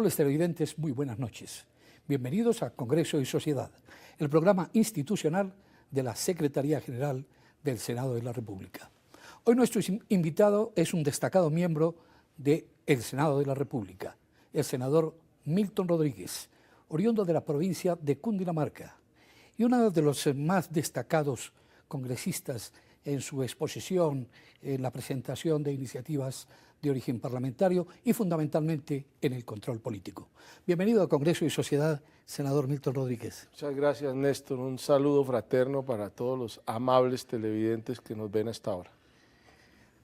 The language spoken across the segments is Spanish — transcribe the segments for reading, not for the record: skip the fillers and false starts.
Amables televidentes, muy buenas noches. Bienvenidos a Congreso y Sociedad, el programa institucional de la Secretaría General del Senado de la República. Hoy nuestro invitado es un destacado miembro del Senado de la República, el senador Milton Rodríguez, oriundo de la provincia de Cundinamarca, y uno de los más destacados congresistas en su exposición, en la presentación de iniciativas de origen parlamentario y fundamentalmente en el control político. Bienvenido a Congreso y Sociedad, senador Milton Rodríguez. Muchas gracias, Néstor. Un saludo fraterno para todos los amables televidentes que nos ven hasta ahora.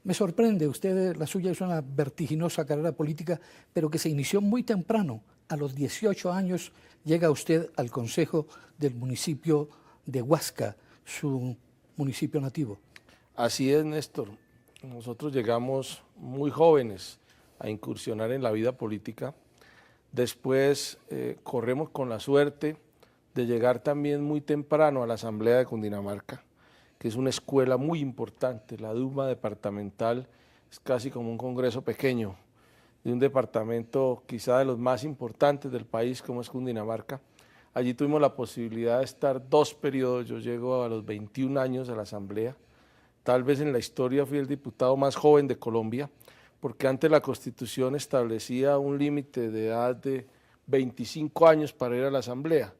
Me sorprende, la suya es una vertiginosa carrera política, pero que se inició muy temprano. A los 18 años llega usted al Consejo del municipio de Huasca, su municipio nativo. Así es, Néstor. Nosotros llegamos muy jóvenes a incursionar en la vida política. Después corremos con la suerte de llegar también muy temprano a la Asamblea de Cundinamarca, que es una escuela muy importante. La Duma departamental es casi como un congreso pequeño de un departamento quizá de los más importantes del país, como es Cundinamarca. Allí tuvimos la posibilidad de estar 2 periodos. Yo llego a los 21 años a la Asamblea. Tal vez en la historia fui el diputado más joven de Colombia, porque antes la Constitución establecía un límite de edad de 25 años para ir a la Asamblea.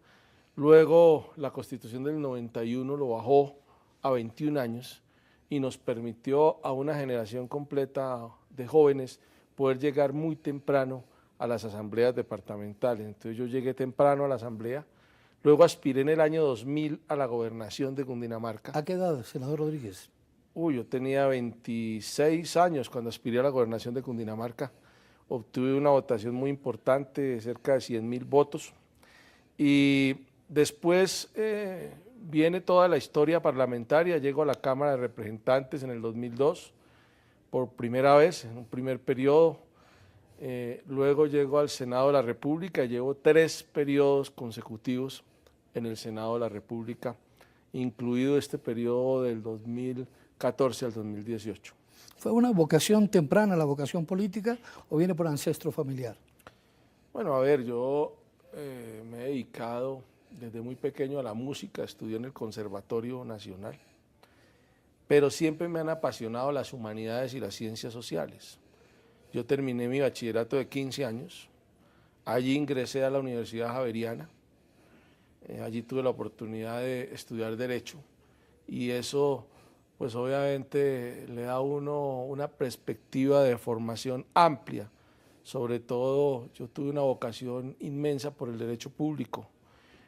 Luego la Constitución del 91 lo bajó a 21 años y nos permitió a una generación completa de jóvenes poder llegar muy temprano a las asambleas departamentales. Entonces yo llegué temprano a la Asamblea. Luego aspiré en el año 2000 a la gobernación de Cundinamarca. ¿A qué edad, senador Rodríguez? Yo tenía 26 años cuando aspiré a la gobernación de Cundinamarca. Obtuve una votación muy importante, de cerca de 100.000 votos. Y después viene toda la historia parlamentaria. Llego a la Cámara de Representantes en el 2002, por primera vez, en un primer periodo. Luego llego al Senado de la República y llevo 3 periodos consecutivos en el Senado de la República, incluido este periodo del 2014 al 2018. ¿Fue una vocación temprana la vocación política o viene por ancestro familiar? Bueno, a ver, yo me he dedicado desde muy pequeño a la música, estudié en el Conservatorio Nacional, pero siempre me han apasionado las humanidades y las ciencias sociales. Yo terminé mi bachillerato de 15 años, allí ingresé a la Universidad Javeriana, allí tuve la oportunidad de estudiar Derecho y eso pues obviamente le da a uno una perspectiva de formación amplia. Sobre todo yo tuve una vocación inmensa por el derecho público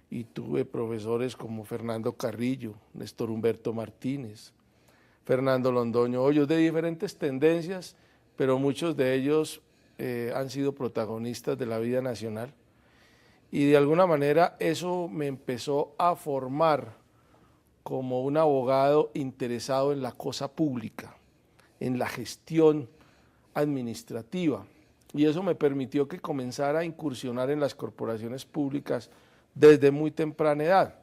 y tuve profesores como Fernando Carrillo, Néstor Humberto Martínez, Fernando Londoño Hoyos, de diferentes tendencias, pero muchos de ellos han sido protagonistas de la vida nacional. Y de alguna manera eso me empezó a formar como un abogado interesado en la cosa pública, en la gestión administrativa. Y eso me permitió que comenzara a incursionar en las corporaciones públicas desde muy temprana edad.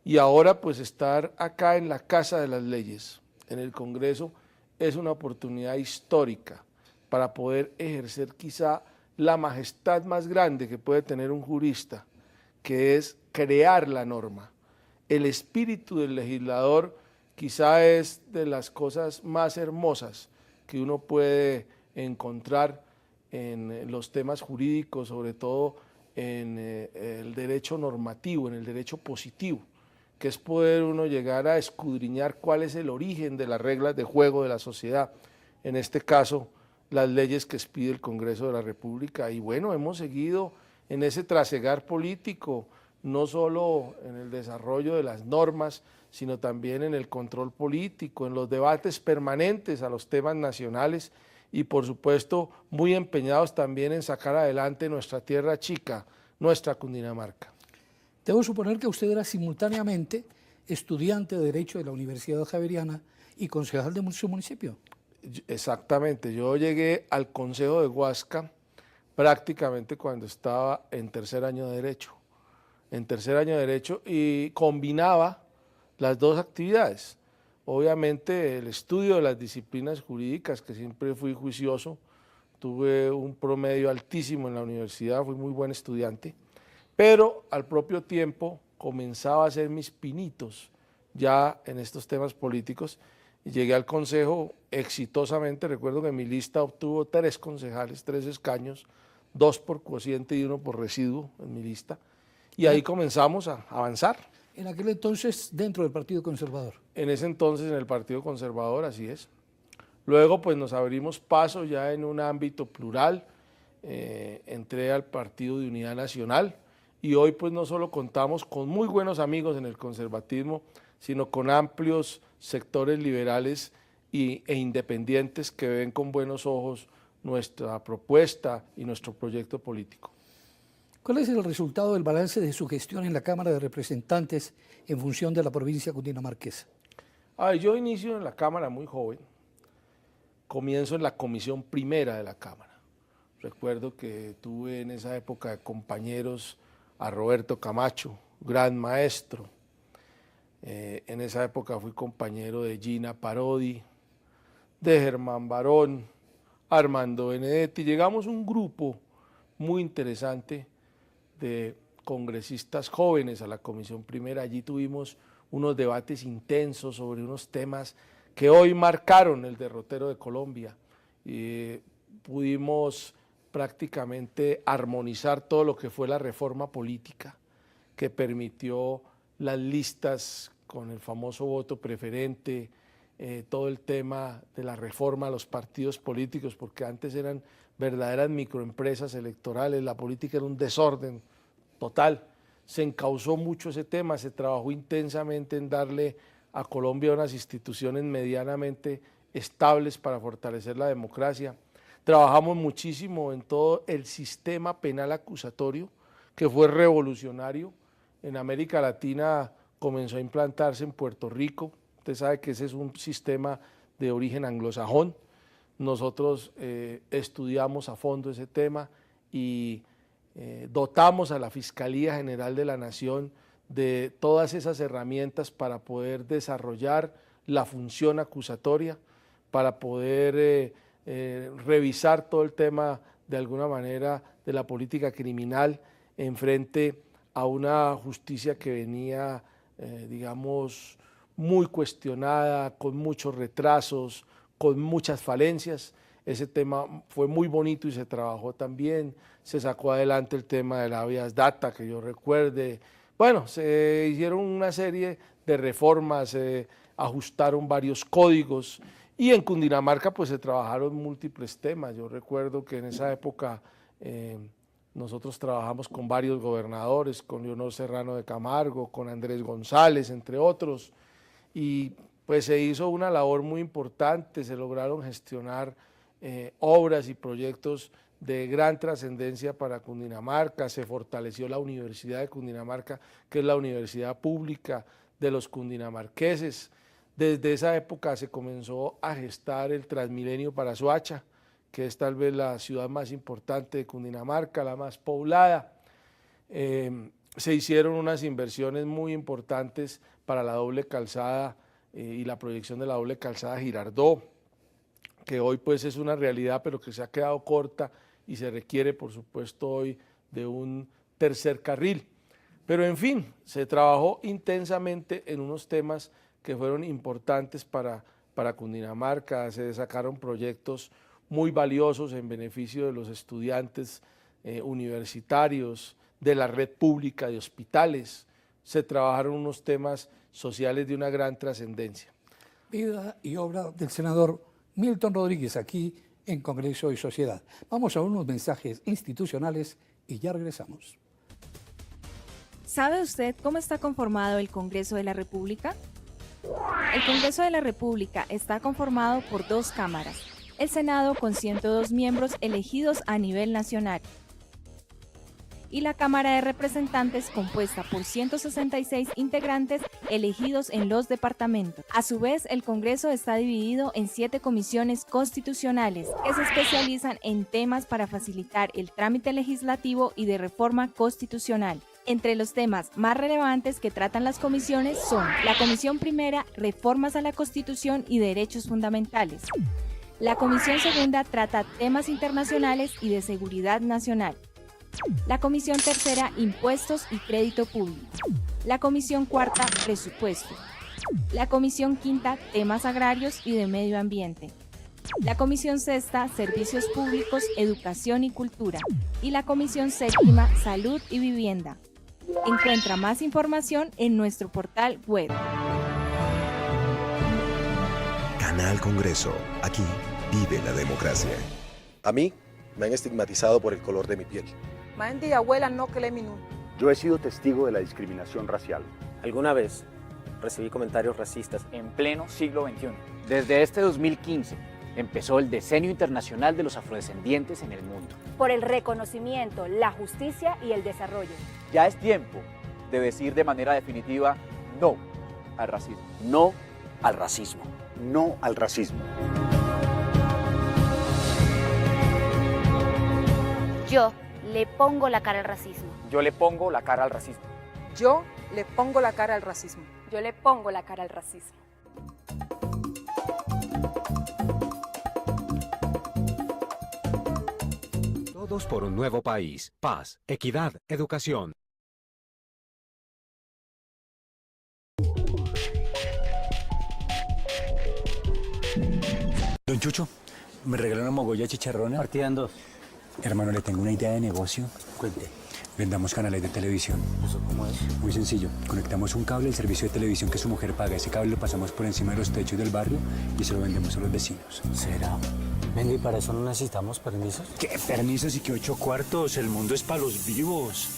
Y ahora pues estar acá en la Casa de las Leyes, en el Congreso, es una oportunidad histórica para poder ejercer quizá la majestad más grande que puede tener un jurista, que es crear la norma. El espíritu del legislador quizá es de las cosas más hermosas que uno puede encontrar en los temas jurídicos, sobre todo en el derecho normativo, en el derecho positivo, que es poder uno llegar a escudriñar cuál es el origen de las reglas de juego de la sociedad, en este caso las leyes que expide el Congreso de la República. Y bueno, hemos seguido en ese trasegar político, no solo en el desarrollo de las normas, sino también en el control político, en los debates permanentes a los temas nacionales y por supuesto muy empeñados también en sacar adelante nuestra tierra chica, nuestra Cundinamarca. Debo suponer que usted era simultáneamente estudiante de Derecho de la Universidad Javeriana y concejal de su municipio. Exactamente, yo llegué al Consejo de Huasca prácticamente cuando estaba en tercer año de Derecho. Y combinaba las dos actividades. Obviamente el estudio de las disciplinas jurídicas, que siempre fui juicioso, tuve un promedio altísimo en la universidad, fui muy buen estudiante, pero al propio tiempo comenzaba a hacer mis pinitos ya en estos temas políticos y llegué al consejo exitosamente. Recuerdo que mi lista obtuvo 3 concejales, 3 escaños, 2 por cociente y 1 por residuo en mi lista, y ahí comenzamos a avanzar. En aquel entonces dentro del Partido Conservador. En ese entonces en el Partido Conservador, así es. Luego pues nos abrimos paso ya en un ámbito plural, entré al Partido de Unidad Nacional y hoy pues no solo contamos con muy buenos amigos en el conservatismo, sino con amplios sectores liberales e independientes que ven con buenos ojos nuestra propuesta y nuestro proyecto político. ¿Cuál es el resultado del balance de su gestión en la Cámara de Representantes en función de la provincia cundinamarquesa? Yo inicio en la Cámara muy joven, comienzo en la comisión primera de la Cámara. Recuerdo que tuve en esa época de compañeros a Roberto Camacho, gran maestro. En esa época fui compañero de Gina Parodi, de Germán Barón, Armando Benedetti. Llegamos un grupo muy interesante de congresistas jóvenes a la comisión primera. Allí tuvimos unos debates intensos sobre unos temas que hoy marcaron el derrotero de Colombia. Pudimos prácticamente armonizar todo lo que fue la reforma política que permitió las listas con el famoso voto preferente, todo el tema de la reforma a los partidos políticos, porque antes eran verdaderas microempresas electorales, la política era un desorden total. Se encauzó mucho ese tema, se trabajó intensamente en darle a Colombia unas instituciones medianamente estables para fortalecer la democracia. Trabajamos muchísimo en todo el sistema penal acusatorio, que fue revolucionario. En América Latina comenzó a implantarse en Puerto Rico. Usted sabe que ese es un sistema de origen anglosajón. Nosotros estudiamos a fondo ese tema y dotamos a la Fiscalía General de la Nación de todas esas herramientas para poder desarrollar la función acusatoria, para poder revisar todo el tema de alguna manera de la política criminal en frente a una justicia que venía, digamos, muy cuestionada, con muchos retrasos, con muchas falencias. Ese tema fue muy bonito y se trabajó también, se sacó adelante el tema de la habeas data, que yo recuerde. Bueno, se hicieron una serie de reformas, se ajustaron varios códigos y en Cundinamarca pues se trabajaron múltiples temas. Yo recuerdo que en esa época nosotros trabajamos con varios gobernadores, con Leonor Serrano de Camargo, con Andrés González, entre otros, y pues se hizo una labor muy importante, se lograron gestionar obras y proyectos de gran trascendencia para Cundinamarca, se fortaleció la Universidad de Cundinamarca, que es la universidad pública de los cundinamarqueses. Desde esa época se comenzó a gestar el Transmilenio para Soacha, que es tal vez la ciudad más importante de Cundinamarca, la más poblada. Se hicieron unas inversiones muy importantes para la doble calzada y la proyección de la doble calzada Girardot, que hoy pues es una realidad, pero que se ha quedado corta y se requiere, por supuesto, hoy de un tercer carril. Pero en fin, se trabajó intensamente en unos temas que fueron importantes para Cundinamarca, se sacaron proyectos muy valiosos en beneficio de los estudiantes universitarios, de la red pública de hospitales, se trabajaron unos temas sociales de una gran trascendencia. Vida y obra del senador Milton Rodríguez, aquí en Congreso y Sociedad. Vamos a unos mensajes institucionales y ya regresamos. ¿Sabe usted cómo está conformado el Congreso de la República? El Congreso de la República está conformado por 2 cámaras, el Senado con 102 miembros elegidos a nivel nacional y la Cámara de Representantes compuesta por 166 integrantes elegidos en los departamentos. A su vez, el Congreso está dividido en 7 comisiones constitucionales que se especializan en temas para facilitar el trámite legislativo y de reforma constitucional. Entre los temas más relevantes que tratan las comisiones son la Comisión Primera, Reformas a la Constitución y Derechos Fundamentales, La Comisión Segunda trata temas internacionales y de seguridad nacional. La Comisión Tercera, Impuestos y Crédito Público. La Comisión Cuarta, Presupuesto. La Comisión Quinta, Temas Agrarios y de Medio Ambiente. La Comisión Sexta, Servicios Públicos, Educación y Cultura. Y la Comisión Séptima, Salud y Vivienda. Encuentra más información en nuestro portal web. Canal Congreso. Aquí vive la democracia. A mí me han estigmatizado por el color de mi piel. Mandi abuela no que le minú. Yo he sido testigo de la discriminación racial. Alguna vez recibí comentarios racistas en pleno siglo XXI. Desde este 2015 empezó el Decenio Internacional de los Afrodescendientes en el mundo. Por el reconocimiento, la justicia y el desarrollo. Ya es tiempo de decir de manera definitiva no al racismo. No al racismo. No al racismo. Yo le pongo la cara al racismo. Yo le pongo la cara al racismo. Yo le pongo la cara al racismo. Yo le pongo la cara al racismo. Todos por un nuevo país. Paz, equidad, educación. Don Chucho, ¿me regaló una mogolla chicharrona? Partida en dos. Hermano, le tengo una idea de negocio. Cuente. Vendamos canales de televisión. ¿Eso cómo es? Muy sencillo. Conectamos un cable al servicio de televisión que su mujer paga. Ese cable lo pasamos por encima de los techos del barrio y se lo vendemos a los vecinos. ¿Será? Venga, ¿y para eso no necesitamos permisos? ¿Qué permisos y qué 8 cuartos? El mundo es para los vivos.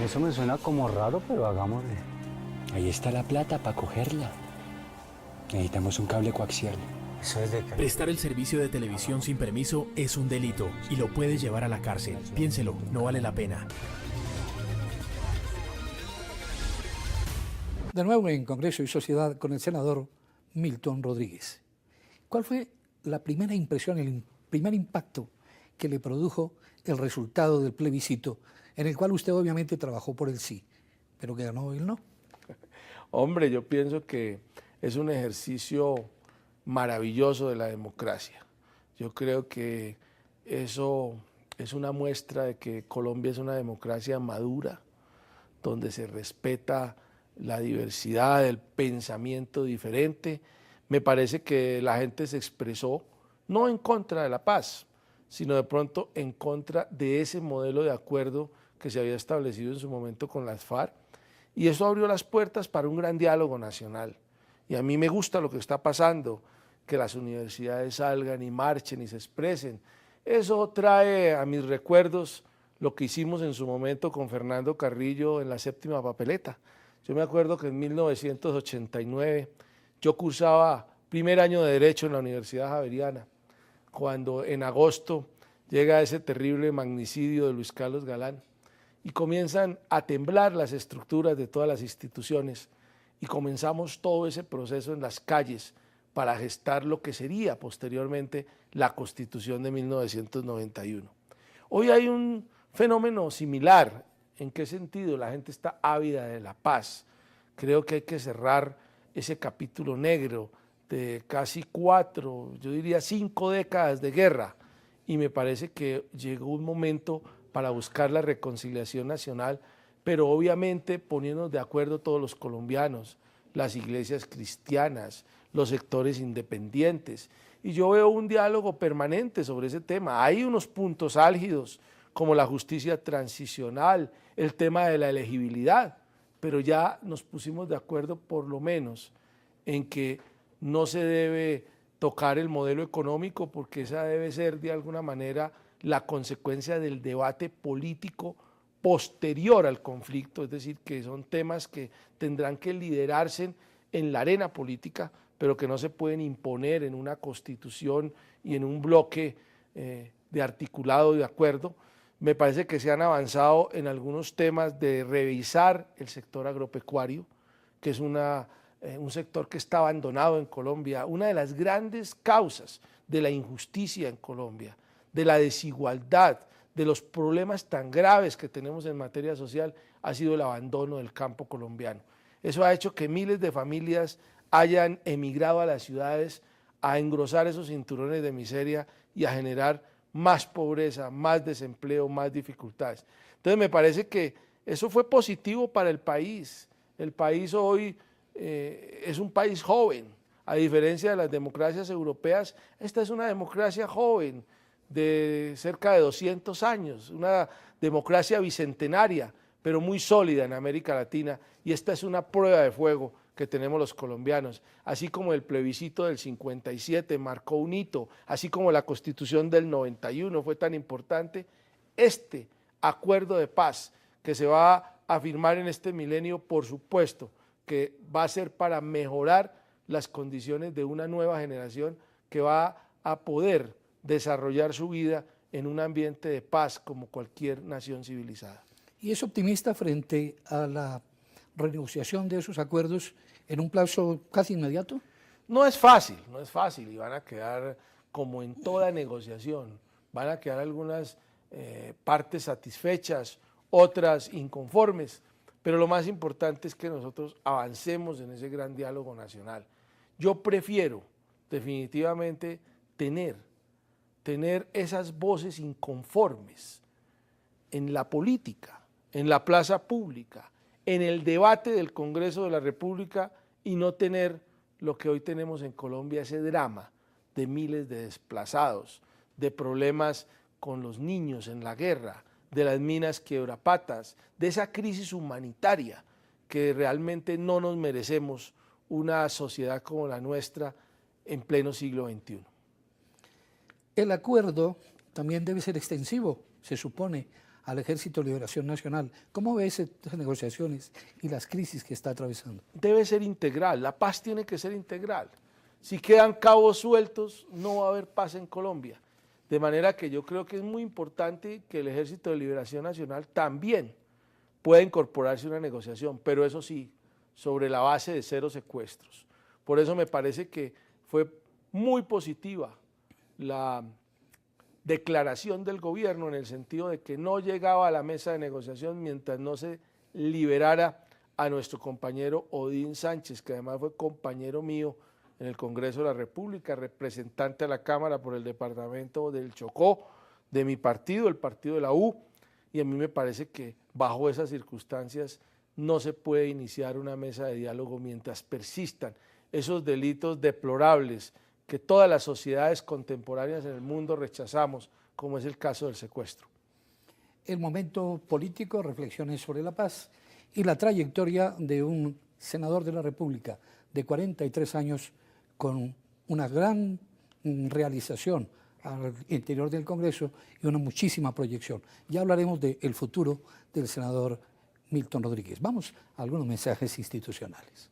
Eso me suena como raro, pero hagámosle. Ahí está la plata para cogerla. Necesitamos un cable coaxial. Eso es de qué. Prestar el servicio de televisión sin permiso es un delito y lo puede llevar a la cárcel. Piénselo, no vale la pena. De nuevo en Congreso y Sociedad con el senador Milton Rodríguez. ¿Cuál fue la primera impresión, el primer impacto que le produjo el resultado del plebiscito, en el cual usted obviamente trabajó por el sí, pero que ganó el no? Hombre, yo pienso que es un ejercicio maravilloso de la democracia. Yo creo que eso es una muestra de que Colombia es una democracia madura, donde se respeta la diversidad del pensamiento diferente. Me parece que la gente se expresó no en contra de la paz, sino de pronto en contra de ese modelo de acuerdo que se había establecido en su momento con las FARC, y eso abrió las puertas para un gran diálogo nacional. Y a mí me gusta lo que está pasando, que las universidades salgan y marchen y se expresen. Eso trae a mis recuerdos lo que hicimos en su momento con Fernando Carrillo en la séptima papeleta. Yo me acuerdo que en 1989 yo cursaba primer año de Derecho en la Universidad Javeriana, cuando en agosto llega ese terrible magnicidio de Luis Carlos Galán y comienzan a temblar las estructuras de todas las instituciones y comenzamos todo ese proceso en las calles para gestar lo que sería posteriormente la Constitución de 1991. Hoy hay un fenómeno similar. ¿En qué sentido? La gente está ávida de la paz. Creo que hay que cerrar ese capítulo negro de casi 4, yo diría 5 décadas de guerra, y me parece que llegó un momento para buscar la reconciliación nacional, pero obviamente poniéndonos de acuerdo todos los colombianos, las iglesias cristianas, los sectores independientes, y yo veo un diálogo permanente sobre ese tema. Hay unos puntos álgidos como la justicia transicional, el tema de la elegibilidad, pero ya nos pusimos de acuerdo por lo menos en que no se debe tocar el modelo económico porque esa debe ser de alguna manera la consecuencia del debate político posterior al conflicto, es decir, que son temas que tendrán que liderarse en la arena política, pero que no se pueden imponer en una constitución y en un bloque de articulado de acuerdo. Me parece que se han avanzado en algunos temas de revisar el sector agropecuario, que es un sector que está abandonado en Colombia. Una de las grandes causas de la injusticia en Colombia, de la desigualdad, de los problemas tan graves que tenemos en materia social, ha sido el abandono del campo colombiano. Eso ha hecho que miles de familias hayan emigrado a las ciudades a engrosar esos cinturones de miseria y a generar más pobreza, más desempleo, más dificultades. Entonces me parece que eso fue positivo para el país. El país hoy es un país joven, a diferencia de las democracias europeas. Esta es una democracia joven de cerca de 200 años, una democracia bicentenaria, pero muy sólida en América Latina, y esta es una prueba de fuego que tenemos los colombianos, así como el plebiscito del 57 marcó un hito, así como la Constitución del 91 fue tan importante. Este acuerdo de paz que se va a firmar en este milenio, por supuesto, que va a ser para mejorar las condiciones de una nueva generación que va a poder desarrollar su vida en un ambiente de paz como cualquier nación civilizada. ¿Y es optimista frente a la renegociación de esos acuerdos en un plazo casi inmediato? No es fácil, y van a quedar, como en toda negociación, van a quedar algunas partes satisfechas, otras inconformes, pero lo más importante es que nosotros avancemos en ese gran diálogo nacional. Yo prefiero definitivamente tener esas voces inconformes en la política, en la plaza pública, en el debate del Congreso de la República, y no tener lo que hoy tenemos en Colombia, ese drama de miles de desplazados, de problemas con los niños en la guerra, de las minas quiebrapatas, de esa crisis humanitaria que realmente no nos merecemos una sociedad como la nuestra en pleno siglo XXI. El acuerdo también debe ser extensivo, se supone, al Ejército de Liberación Nacional. ¿Cómo ve esas negociaciones y las crisis que está atravesando? Debe ser integral, la paz tiene que ser integral. Si quedan cabos sueltos, no va a haber paz en Colombia. De manera que yo creo que es muy importante que el Ejército de Liberación Nacional también pueda incorporarse a una negociación, pero eso sí, sobre la base de 0 secuestros. Por eso me parece que fue muy positiva la declaración del gobierno en el sentido de que no llegaba a la mesa de negociación mientras no se liberara a nuestro compañero Odín Sánchez, que además fue compañero mío en el Congreso de la República, representante a la Cámara por el departamento del Chocó, de mi partido, el partido de la U, y a mí me parece que bajo esas circunstancias no se puede iniciar una mesa de diálogo mientras persistan esos delitos deplorables que todas las sociedades contemporáneas en el mundo rechazamos, como es el caso del secuestro. El momento político, reflexiones sobre la paz y la trayectoria de un senador de la República de 43 años con una gran realización al interior del Congreso y una muchísima proyección. Ya hablaremos del futuro del senador Milton Rodríguez. Vamos a algunos mensajes institucionales.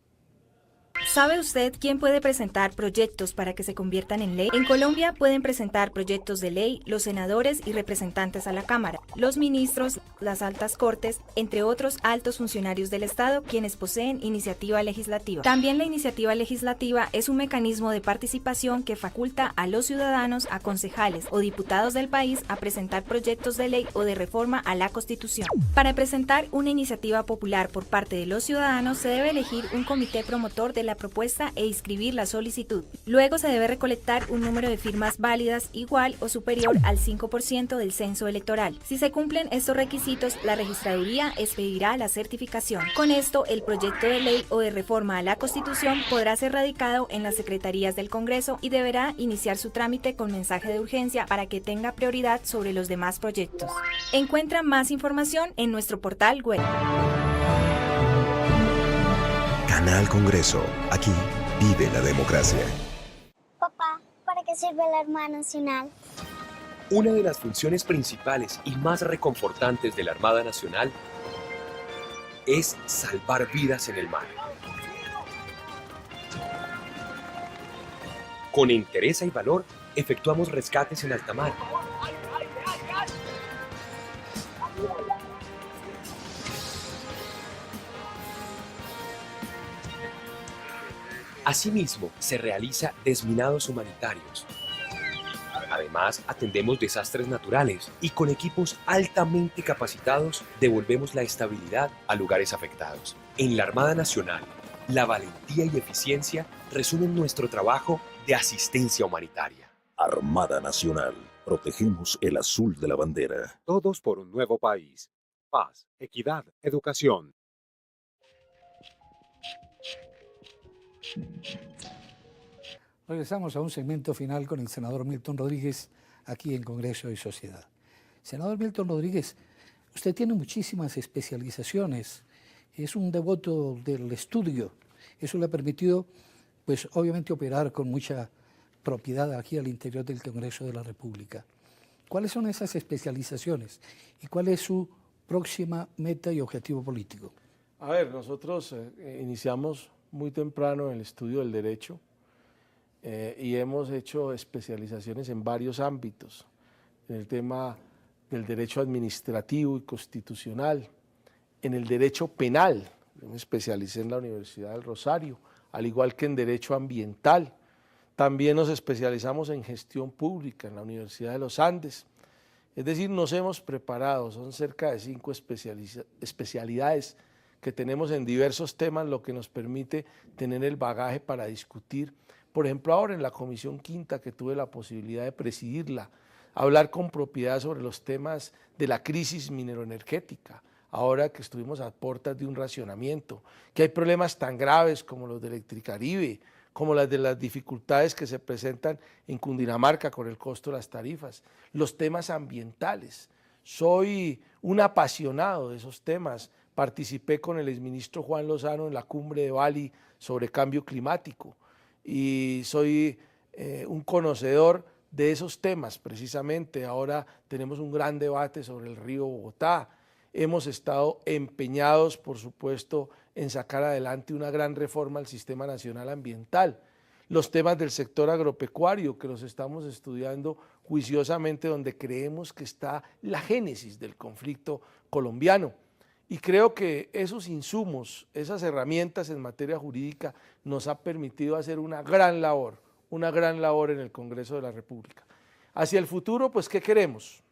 ¿Sabe usted quién puede presentar proyectos para que se conviertan en ley? En Colombia pueden presentar proyectos de ley los senadores y representantes a la Cámara, los ministros, las altas cortes, entre otros altos funcionarios del Estado, quienes poseen iniciativa legislativa. También la iniciativa legislativa es un mecanismo de participación que faculta a los ciudadanos, a concejales o diputados del país a presentar proyectos de ley o de reforma a la Constitución. Para presentar una iniciativa popular por parte de los ciudadanos se debe elegir un comité promotor de la propuesta e inscribir la solicitud. Luego se debe recolectar un número de firmas válidas igual o superior al 5% del censo electoral. Si se cumplen estos requisitos, la registraduría expedirá la certificación. Con esto, el proyecto de ley o de reforma a la Constitución podrá ser radicado en las secretarías del Congreso y deberá iniciar su trámite con mensaje de urgencia para que tenga prioridad sobre los demás proyectos. Encuentra más información en nuestro portal web. Canal Congreso. Aquí vive la democracia. Papá, ¿para qué sirve la Armada Nacional? Una de las funciones principales y más reconfortantes de la Armada Nacional es salvar vidas en el mar. Con entereza y valor, efectuamos rescates en alta mar. Asimismo, se realiza desminados humanitarios. Además, atendemos desastres naturales y con equipos altamente capacitados devolvemos la estabilidad a lugares afectados. En la Armada Nacional, la valentía y eficiencia resumen nuestro trabajo de asistencia humanitaria. Armada Nacional. Protegemos el azul de la bandera. Todos por un nuevo país. Paz, equidad, educación. Regresamos a un segmento final con el senador Milton Rodríguez aquí en Congreso y Sociedad. Senador Milton Rodríguez, usted tiene muchísimas especializaciones, es un devoto del estudio. Eso le ha permitido, pues obviamente, operar con mucha propiedad aquí al interior del Congreso de la República. ¿Cuáles son esas especializaciones y cuál es su próxima meta y objetivo político? A ver, nosotros iniciamos muy temprano en el estudio del derecho y hemos hecho especializaciones en varios ámbitos, en el tema del derecho administrativo y constitucional, en el derecho penal, me especialicé en la Universidad del Rosario, al igual que en derecho ambiental. También nos especializamos en gestión pública en la Universidad de los Andes. Es decir, nos hemos preparado, son cerca de 5 especialidades que tenemos en diversos temas, lo que nos permite tener el bagaje para discutir. Por ejemplo, ahora en la Comisión Quinta, que tuve la posibilidad de presidirla, hablar con propiedad sobre los temas de la crisis mineroenergética, ahora que estuvimos a puertas de un racionamiento, que hay problemas tan graves como los de Electricaribe, como las de las dificultades que se presentan en Cundinamarca con el costo de las tarifas, los temas ambientales. Soy un apasionado de esos temas, participé con el exministro Juan Lozano en la cumbre de Bali sobre cambio climático y soy un conocedor de esos temas precisamente. Ahora tenemos un gran debate sobre el río Bogotá. Hemos estado empeñados, por supuesto, en sacar adelante una gran reforma al Sistema Nacional Ambiental. Los temas del sector agropecuario, que los estamos estudiando juiciosamente, donde creemos que está la génesis del conflicto colombiano. Y creo que esos insumos, esas herramientas en materia jurídica nos ha permitido hacer una gran labor en el Congreso de la República. Hacia el futuro, pues, ¿qué queremos?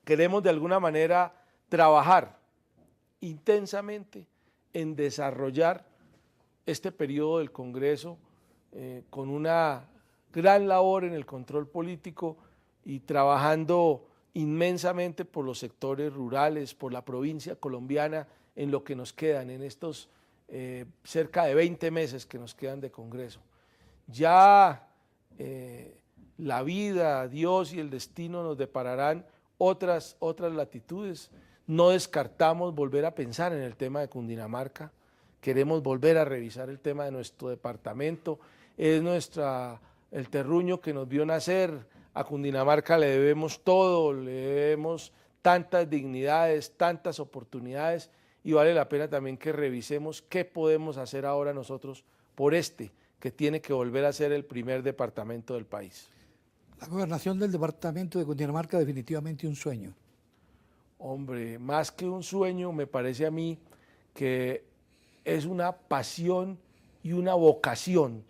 Queremos de alguna manera trabajar intensamente en desarrollar este periodo del Congreso con una gran labor en el control político y trabajando inmensamente por los sectores rurales, por la provincia colombiana, en lo que nos quedan, en estos cerca de 20 meses que nos quedan de Congreso. Ya la vida, Dios y el destino nos depararán otras latitudes. No descartamos volver a pensar en el tema de Cundinamarca, queremos volver a revisar el tema de nuestro departamento, es el terruño que nos vio nacer. A Cundinamarca le debemos todo, le debemos tantas dignidades, tantas oportunidades y vale la pena también que revisemos qué podemos hacer ahora nosotros por que tiene que volver a ser el primer departamento del país. La gobernación del departamento de Cundinamarca definitivamente un sueño. Hombre, más que un sueño, me parece a mí que es una pasión y una vocación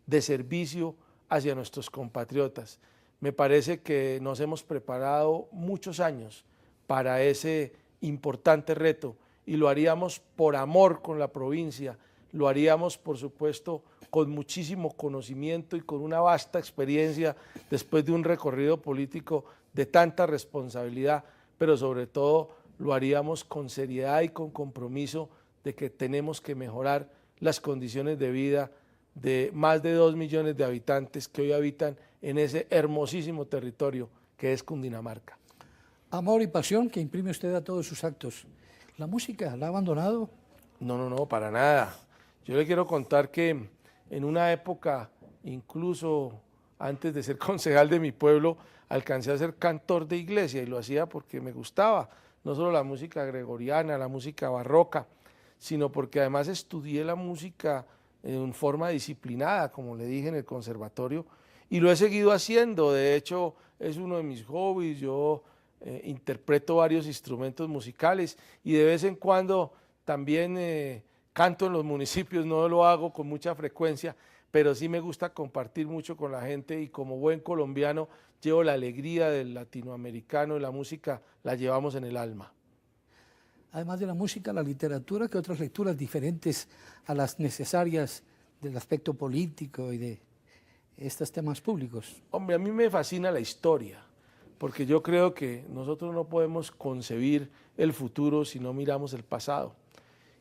de servicio hacia nuestros compatriotas. Me parece que nos hemos preparado muchos años para ese importante reto y lo haríamos por amor con la provincia, lo haríamos, por supuesto, con muchísimo conocimiento y con una vasta experiencia después de un recorrido político de tanta responsabilidad, pero sobre todo lo haríamos con seriedad y con compromiso de que tenemos que mejorar las condiciones de vida de más de 2 millones de habitantes que hoy habitan en ese hermosísimo territorio que es Cundinamarca. Amor y pasión que imprime usted a todos sus actos. ¿La música la ha abandonado? No, para nada. Yo le quiero contar que en una época, incluso antes de ser concejal de mi pueblo, alcancé a ser cantor de iglesia y lo hacía porque me gustaba, no solo la música gregoriana, la música barroca, sino porque además estudié la música en forma disciplinada, como le dije, en el conservatorio, y lo he seguido haciendo. De hecho, es uno de mis hobbies. Yo interpreto varios instrumentos musicales y de vez en cuando también canto en los municipios. No lo hago con mucha frecuencia, pero sí me gusta compartir mucho con la gente y como buen colombiano llevo la alegría del latinoamericano y la música la llevamos en el alma. Además de la música, la literatura, ¿qué otras lecturas diferentes a las necesarias del aspecto político y de estos temas públicos? Hombre, a mí me fascina la historia, porque yo creo que nosotros no podemos concebir el futuro si no miramos el pasado.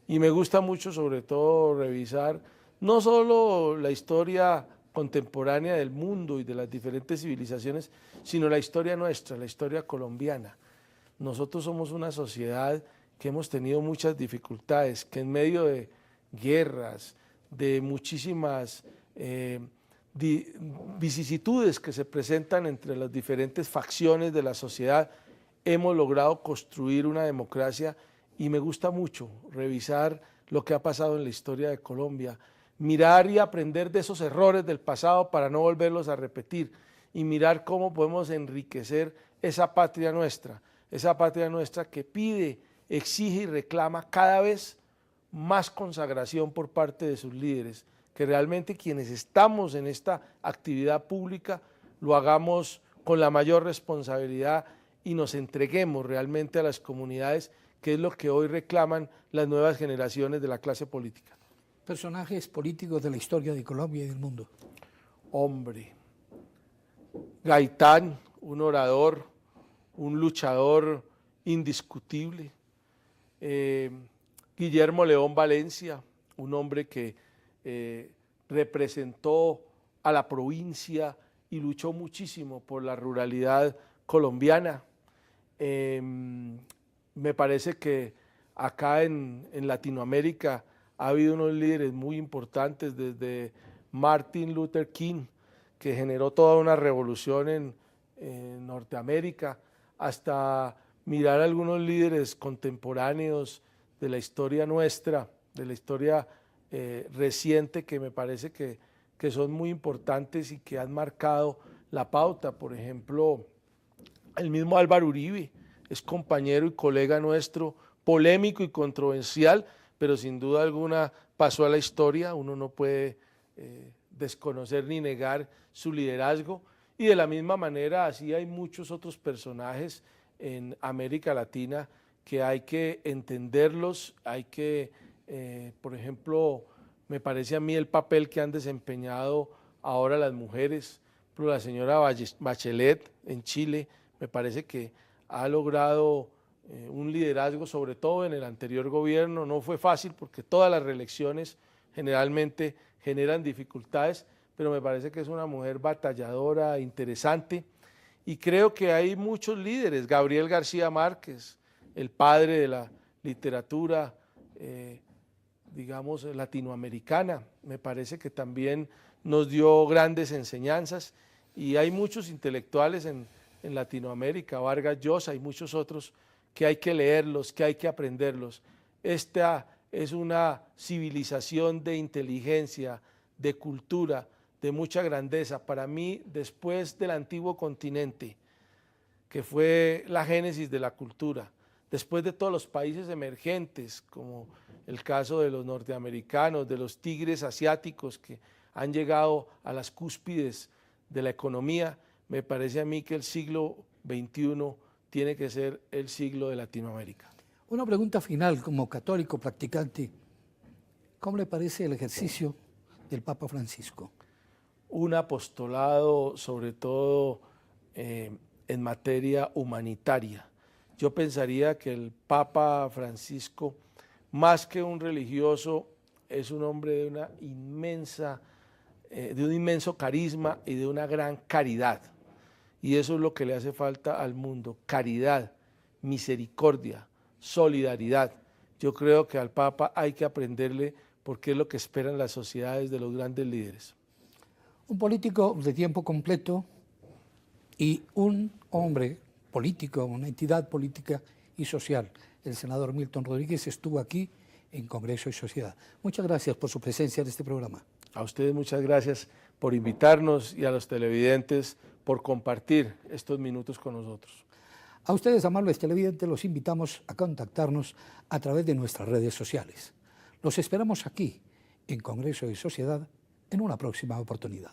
Y me gusta mucho, sobre todo, revisar no solo la historia contemporánea del mundo y de las diferentes civilizaciones, sino la historia nuestra, la historia colombiana. Nosotros somos una sociedad que hemos tenido muchas dificultades, que en medio de guerras, de muchísimas vicisitudes que se presentan entre las diferentes facciones de la sociedad, hemos logrado construir una democracia, y me gusta mucho revisar lo que ha pasado en la historia de Colombia, mirar y aprender de esos errores del pasado para no volverlos a repetir, y mirar cómo podemos enriquecer esa patria nuestra que pide, exige y reclama cada vez más consagración por parte de sus líderes, que realmente quienes estamos en esta actividad pública lo hagamos con la mayor responsabilidad y nos entreguemos realmente a las comunidades, que es lo que hoy reclaman las nuevas generaciones de la clase política. Personajes políticos de la historia de Colombia y del mundo. Hombre, Gaitán, un orador, un luchador indiscutible. Guillermo León Valencia, un hombre que representó a la provincia y luchó muchísimo por la ruralidad colombiana. Me parece que acá en Latinoamérica ha habido unos líderes muy importantes, desde Martin Luther King, que generó toda una revolución en Norteamérica, hasta mirar algunos líderes contemporáneos de la historia nuestra, de la historia reciente, que me parece que son muy importantes y que han marcado la pauta. Por ejemplo, el mismo Álvaro Uribe es compañero y colega nuestro, polémico y controversial, pero sin duda alguna pasó a la historia. Uno no puede desconocer ni negar su liderazgo, y de la misma manera así hay muchos otros personajes en América Latina que hay que entenderlos, hay que, por ejemplo, me parece a mí el papel que han desempeñado ahora las mujeres, pero la señora Bachelet en Chile, me parece que ha logrado un liderazgo, sobre todo en el anterior gobierno. No fue fácil porque todas las reelecciones generalmente generan dificultades, pero me parece que es una mujer batalladora, interesante, y creo que hay muchos líderes. Gabriel García Márquez, el padre de la literatura, digamos, latinoamericana, me parece que también nos dio grandes enseñanzas, y hay muchos intelectuales en Latinoamérica, Vargas Llosa y muchos otros, que hay que leerlos, que hay que aprenderlos. Esta es una civilización de inteligencia, de cultura, de mucha grandeza. Para mí, después del antiguo continente, que fue la génesis de la cultura, después de todos los países emergentes, como el caso de los norteamericanos, de los tigres asiáticos que han llegado a las cúspides de la economía, me parece a mí que el siglo XXI tiene que ser el siglo de Latinoamérica. Una pregunta final, como católico practicante, ¿cómo le parece el ejercicio del Papa Francisco? Un apostolado, sobre todo en materia humanitaria. Yo pensaría que el Papa Francisco, más que un religioso, es un hombre de una inmensa, de un inmenso carisma y de una gran caridad. Y eso es lo que le hace falta al mundo: caridad, misericordia, solidaridad. Yo creo que al Papa hay que aprenderle, porque es lo que esperan las sociedades de los grandes líderes. Un político de tiempo completo y un hombre político, una entidad política y social. El senador Milton Rodríguez estuvo aquí en Congreso y Sociedad. Muchas gracias por su presencia en este programa. A ustedes muchas gracias por invitarnos, y a los televidentes por compartir estos minutos con nosotros. A ustedes, amables televidentes, los invitamos a contactarnos a través de nuestras redes sociales. Los esperamos aquí, en Congreso y Sociedad, en una próxima oportunidad.